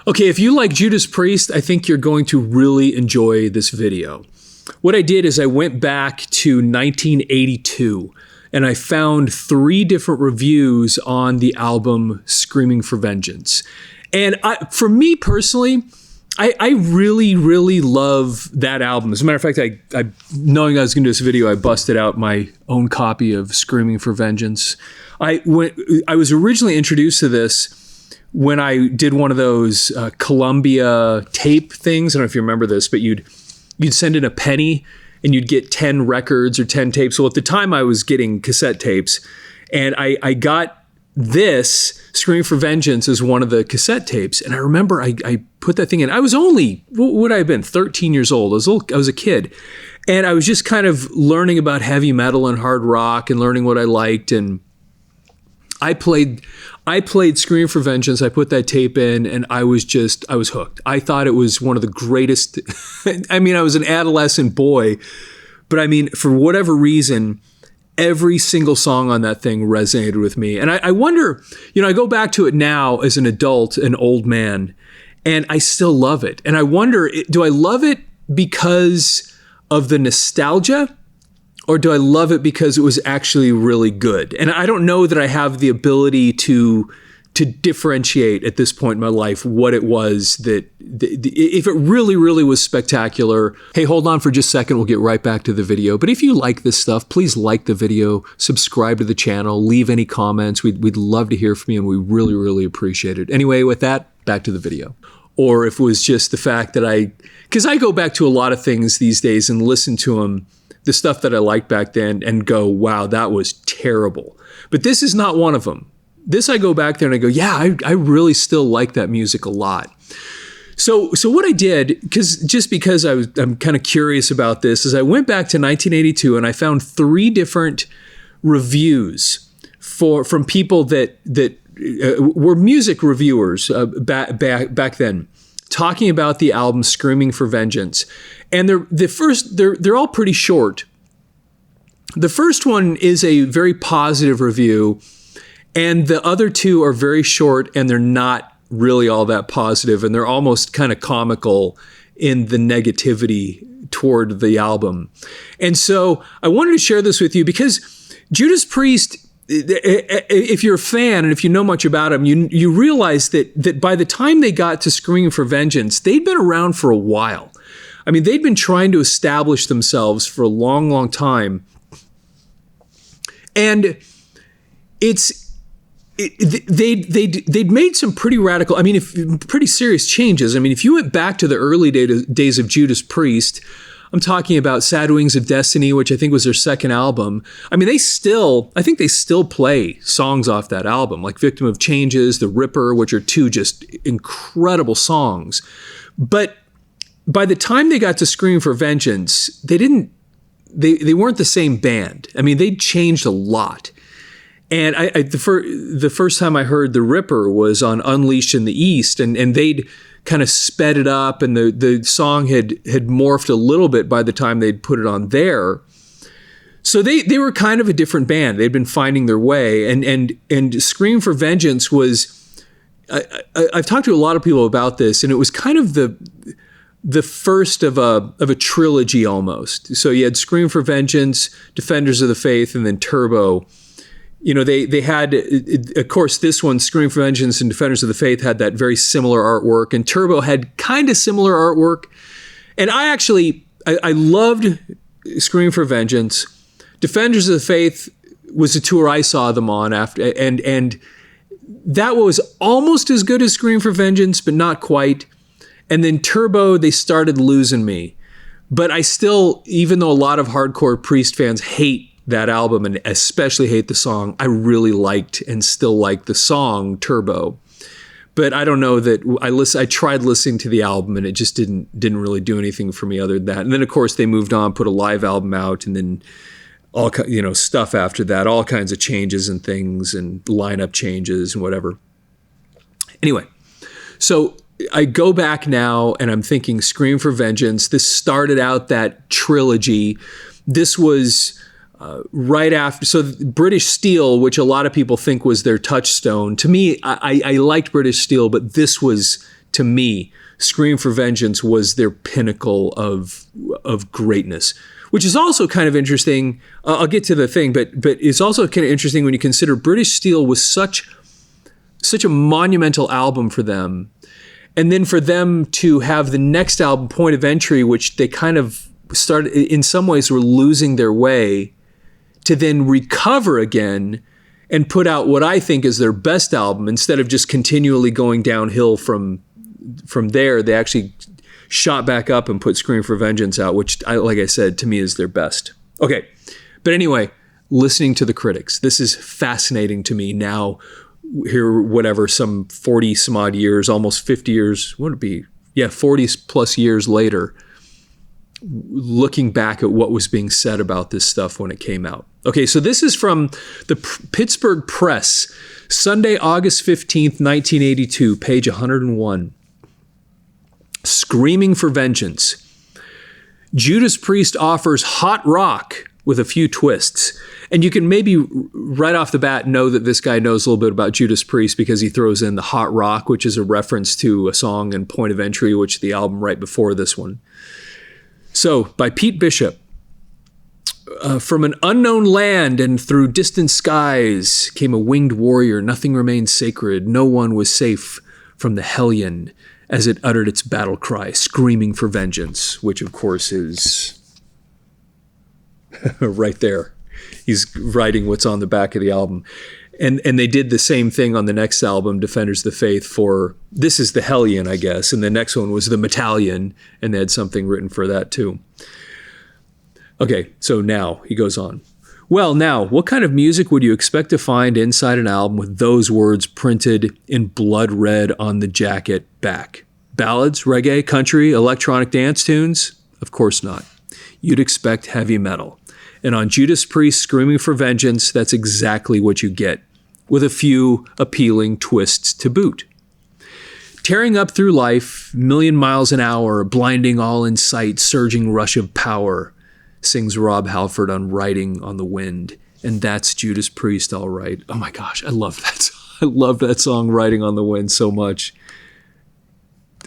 Okay, if you like Judas Priest, I think you're going to really enjoy this video. What I did is I went back to 1982 and I found 3 different reviews on the album Screaming for Vengeance. And for me personally, I really, really love that album. As a matter of fact, I knowing I was going to do this video, I busted out my own copy of Screaming for Vengeance. I was originally introduced to this when I did one of those Columbia tape things. I don't know if you remember this, but you'd send in a penny and you'd get 10 records or 10 tapes. Well, at the time I was getting cassette tapes, and I got this Screaming for Vengeance as one of the cassette tapes. And I remember I put that thing in. I was only, what would I have been, 13 years old. I was a kid. And I was just kind of learning about heavy metal and hard rock and learning what I liked. And I played Screaming for Vengeance. I put that tape in and I was hooked. I thought it was one of the greatest. I mean, I was an adolescent boy, but I mean, for whatever reason, every single song on that thing resonated with me. And I wonder, I go back to it now as an adult, an old man, and I still love it. And I wonder, do I love it because of the nostalgia, or do I love it because it was actually really good? And I don't know that I have the ability to differentiate at this point in my life what it was that if it really, really was spectacular. Hey, hold on for just a second. We'll get right back to the video. But if you like this stuff, please like the video, subscribe to the channel, leave any comments. We'd love to hear from you, and we really, really appreciate it. Anyway, with that, back to the video. Or if it was just the fact that because I go back to a lot of things these days and listen to them, the stuff that I liked back then, and go, wow, that was terrible. But this is not one of them. This, I go back there and I go, yeah, I really still like that music a lot. So what I did, because I'm kind of curious about this, is I went back to 1982 and I found 3 different reviews from people that were music reviewers back then, talking about the album Screaming for Vengeance. And they're all pretty short. The first one is a very positive review, and the other 2 are very short, and they're not really all that positive, and they're almost kind of comical in the negativity toward the album. And so I wanted to share this with you because Judas Priest, if you're a fan and if you know much about them, you realize that by the time they got to Screaming for Vengeance, they'd been around for a while. I mean, they'd been trying to establish themselves for a long, long time. And they'd made some pretty radical, pretty serious changes. I mean, if you went back to the early days of Judas Priest, I'm talking about Sad Wings of Destiny, which I think was their second album. I mean, I think they still play songs off that album, like Victim of Changes, The Ripper, which are 2 just incredible songs. But by the time they got to Scream for Vengeance, they weren't the same band. I mean, they'd changed a lot. And the first time I heard The Ripper was on Unleashed in the East, and they'd kind of sped it up, and the song had morphed a little bit by the time they'd put it on there. So they were kind of a different band. They'd been finding their way, and Scream for Vengeance was. I've talked to a lot of people about this, and it was kind of the first of a trilogy almost. So you had Scream for Vengeance, Defenders of the Faith, and then Turbo. They had, of course, this one, Scream for Vengeance and Defenders of the Faith, had that very similar artwork, and Turbo had kind of similar artwork. And I loved Scream for Vengeance. Defenders of the Faith was a tour I saw them on after, and that was almost as good as Scream for Vengeance, but not quite. And then Turbo, they started losing me. But I still, even though a lot of hardcore Priest fans hate that album and especially hate the song, I really liked and still like the song Turbo. But I don't know that I tried listening to the album and it just didn't really do anything for me other than that. And then of course they moved on, put a live album out, and then all stuff after that, all kinds of changes and things and lineup changes and whatever. Anyway, so I go back now and I'm thinking Scream for Vengeance. This started out that trilogy. This was right after, so British Steel, which a lot of people think was their touchstone. To me, I liked British Steel, but this was to me, Scream for Vengeance was their pinnacle of greatness, which is also kind of interesting. I'll get to the thing, but it's also kind of interesting when you consider British Steel was such a monumental album for them. And then for them to have the next album, Point of Entry, which they kind of started, in some ways were losing their way, to then recover again and put out what I think is their best album. Instead of just continually going downhill from there, they actually shot back up and put Scream for Vengeance out, which, like I said, to me is their best. Okay, but anyway, listening to the critics, this is fascinating to me now. Here, whatever, some 40 some odd years, almost 50 years, what would it be? Yeah, 40 plus years later, looking back at what was being said about this stuff when it came out. Okay, so this is from the Pittsburgh Press, Sunday, August 15th, 1982, page 101. Screaming for Vengeance. Judas Priest offers hot rock with a few twists. And you can maybe right off the bat know that this guy knows a little bit about Judas Priest because he throws in the hot rock, which is a reference to a song in Point of Entry, which is the album right before this one. So, by Pete Bishop. From an unknown land and through distant skies came a winged warrior. Nothing remained sacred. No one was safe from the hellion as it uttered its battle cry, screaming for vengeance, which of course is right there. He's writing what's on the back of the album. And they did the same thing on the next album, Defenders of the Faith, for, this is the Hellion, I guess, and the next one was the Metallion, and they had something written for that too. Okay, so now he goes on. Well, now, what kind of music would you expect to find inside an album with those words printed in blood red on the jacket back? Ballads, reggae, country, electronic dance tunes? Of course not. You'd expect heavy metal. And on Judas Priest Screaming for Vengeance, that's exactly what you get, with a few appealing twists to boot. Tearing up through life, million miles an hour, blinding all in sight, surging rush of power, sings Rob Halford on Riding on the Wind. And that's Judas Priest, all right. Oh my gosh, I love that song. I love that song, Riding on the Wind, so much.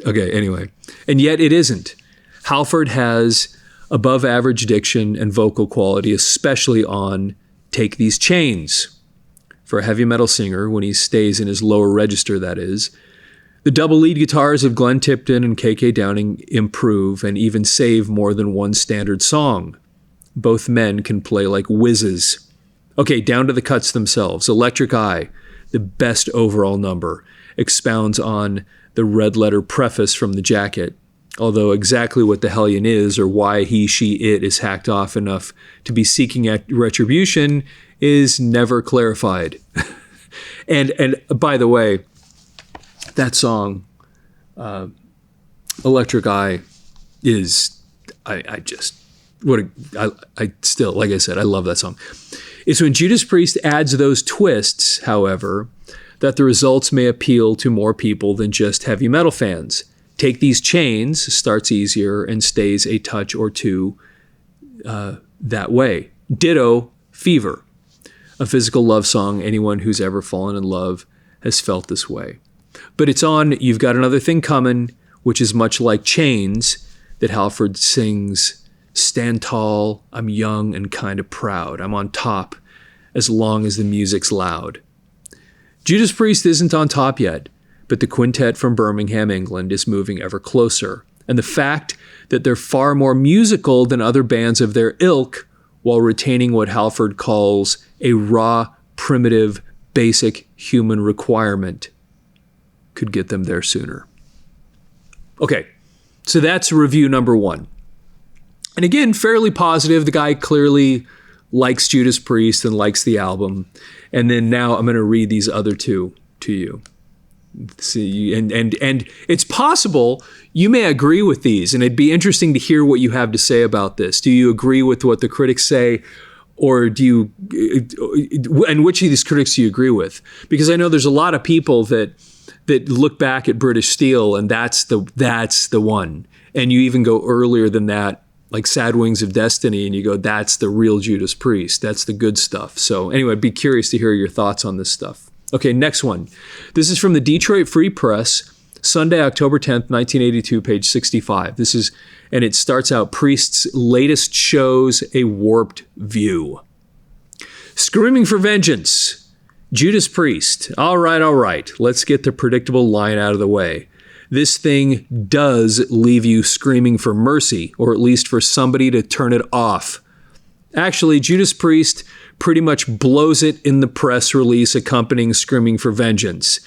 Okay, anyway. And yet it isn't. Halford has above average diction and vocal quality, especially on Take These Chains. For a heavy metal singer, when he stays in his lower register, that is. The double lead guitars of Glenn Tipton and KK Downing improve and even save more than one standard song. Both men can play like whizzes. Okay, down to the cuts themselves. Electric Eye, the best overall number, expounds on the red letter preface from the jacket, although exactly what the Hellion is or why he, she, it is hacked off enough to be seeking retribution is never clarified. And by the way, that song, Electric Eye, is, I still, like I said, I love that song. It's when Judas Priest adds those twists, however, that the results may appeal to more people than just heavy metal fans. Take These Chains starts easier and stays a touch or two that way. Ditto Fever, a physical love song. Anyone who's ever fallen in love has felt this way. But it's on You've Got Another Thing Coming, which is much like Chains, that Halford sings, stand tall, I'm young and kind of proud. I'm on top as long as the music's loud. Judas Priest isn't on top yet, but the quintet from Birmingham, England is moving ever closer. And the fact that they're far more musical than other bands of their ilk while retaining what Halford calls a raw, primitive, basic human requirement could get them there sooner. Okay, so that's review number one. And again, fairly positive. The guy clearly likes Judas Priest and likes the album. And then now I'm going to read these other two to you. See, and it's possible you may agree with these, and it'd be interesting to hear what you have to say about this. Do you agree with what the critics say, or do you? And which of these critics do you agree with? Because I know there's a lot of people that look back at British Steel, and that's the one. And you even go earlier than that, like Sad Wings of Destiny, and you go, that's the real Judas Priest. That's the good stuff. So anyway, I'd be curious to hear your thoughts on this stuff. Okay, next one. This is from the Detroit Free Press, Sunday, October 10th, 1982, page 65. And it starts out, Priest's latest shows a warped view. Screaming for vengeance. Judas Priest. All right. Let's get the predictable line out of the way. This thing does leave you screaming for mercy, or at least for somebody to turn it off. Actually, Judas Priest pretty much blows it in the press release accompanying Screaming for Vengeance.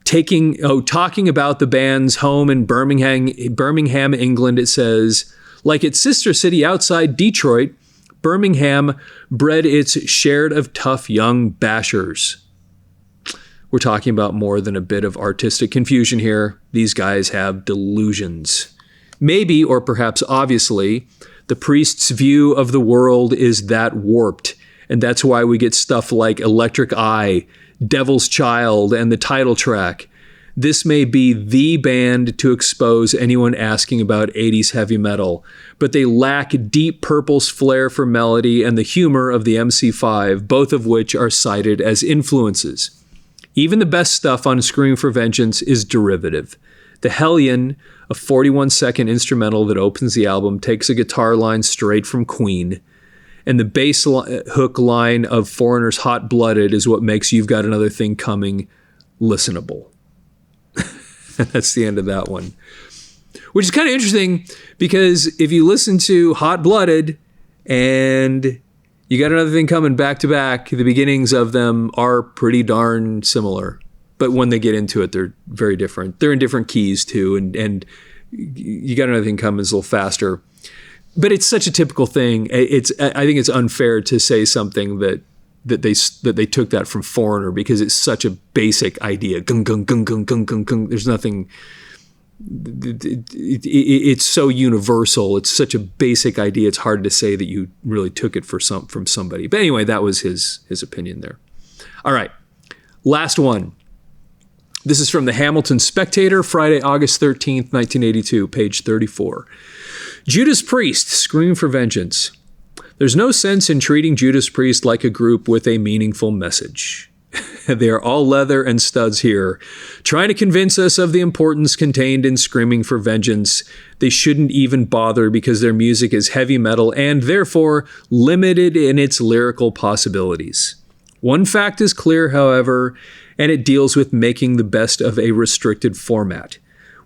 Talking about the band's home in Birmingham, England, it says, like its sister city outside Detroit, Birmingham bred its share of tough young bashers. We're talking about more than a bit of artistic confusion here. These guys have delusions. Maybe, or perhaps obviously, the Priest's view of the world is that warped, and that's why we get stuff like Electric Eye, Devil's Child, and the title track. This may be the band to expose anyone asking about 80s heavy metal, but they lack Deep Purple's flair for melody and the humor of the MC5, both of which are cited as influences. Even the best stuff on Scream for Vengeance is derivative. The Hellion, a 41-second instrumental that opens the album, takes a guitar line straight from Queen, and the bass hook line of Foreigner's Hot Blooded is what makes You've Got Another Thing Coming listenable. That's the end of that one. Which is kind of interesting because if you listen to Hot Blooded and You Got Another Thing Coming back to back, the beginnings of them are pretty darn similar. But when they get into it, they're very different. They're in different keys too, and You Got Another Thing Coming is a little faster. But it's such a typical thing. I think it's unfair to say something that they took that from Foreigner because it's such a basic idea. Gung gung gung gung gung gung gung. There's nothing. It's so universal. It's such a basic idea. It's hard to say that you really took it from somebody. But anyway, that was his opinion there. All right, last one. This is from the Hamilton Spectator, Friday, August 13th, 1982, page 34. Judas Priest, Scream for Vengeance. There's no sense in treating Judas Priest like a group with a meaningful message. They are all leather and studs here, trying to convince us of the importance contained in Screaming for Vengeance. They shouldn't even bother because their music is heavy metal and therefore limited in its lyrical possibilities. One fact is clear, however, and it deals with making the best of a restricted format.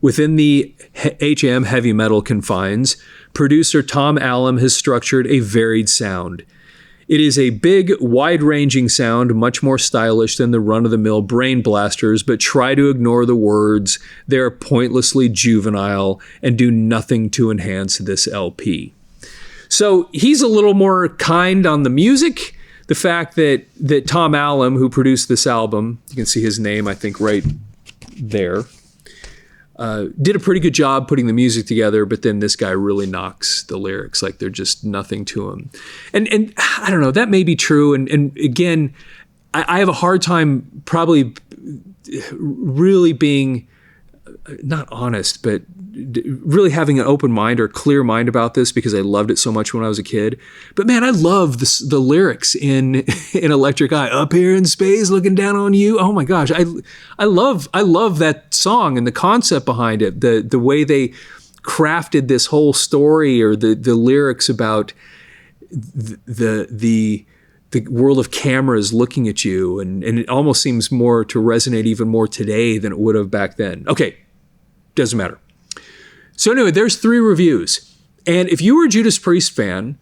Within the HM heavy metal confines, producer Tom Allom has structured a varied sound. It is a big, wide-ranging sound, much more stylish than the run-of-the-mill Brain Blasters, but try to ignore the words. They are pointlessly juvenile and do nothing to enhance this LP. So he's a little more kind on the music. The fact that Tom Allom, who produced this album, you can see his name, I think, right there, did a pretty good job putting the music together, but then this guy really knocks the lyrics like they're just nothing to him. And I don't know, that may be true. And again, I have a hard time probably really being not honest, but really having an open mind or clear mind about this because I loved it so much when I was a kid. But man, I love the lyrics in Electric Eye. Up here in space, looking down on you. Oh my gosh, I love that song and the concept behind it. The way they crafted this whole story, or the lyrics about the world of cameras looking at you, and it almost seems more to resonate even more today than it would have back then. Okay, doesn't matter. So anyway, there's 3 reviews. And if you were a Judas Priest fan,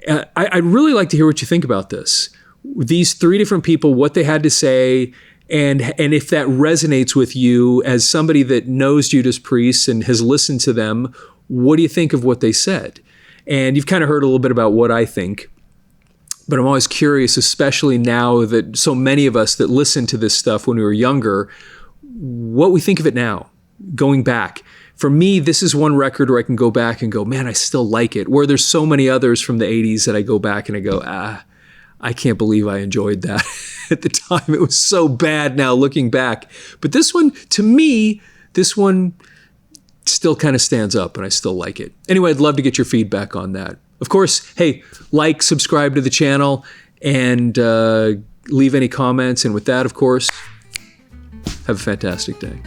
I'd really like to hear what you think about this. These 3 different people, what they had to say, and if that resonates with you as somebody that knows Judas Priest and has listened to them, what do you think of what they said? And you've kind of heard a little bit about what I think. But I'm always curious, especially now that so many of us that listened to this stuff when we were younger, what we think of it now, going back. For me, this is one record where I can go back and go, man, I still like it. Where there's so many others from the 80s that I go back and I go, I can't believe I enjoyed that at the time. It was so bad now looking back. But this one, to me, still kind of stands up and I still like it. Anyway, I'd love to get your feedback on that. Of course, hey, like, subscribe to the channel, and leave any comments. And with that, of course, have a fantastic day.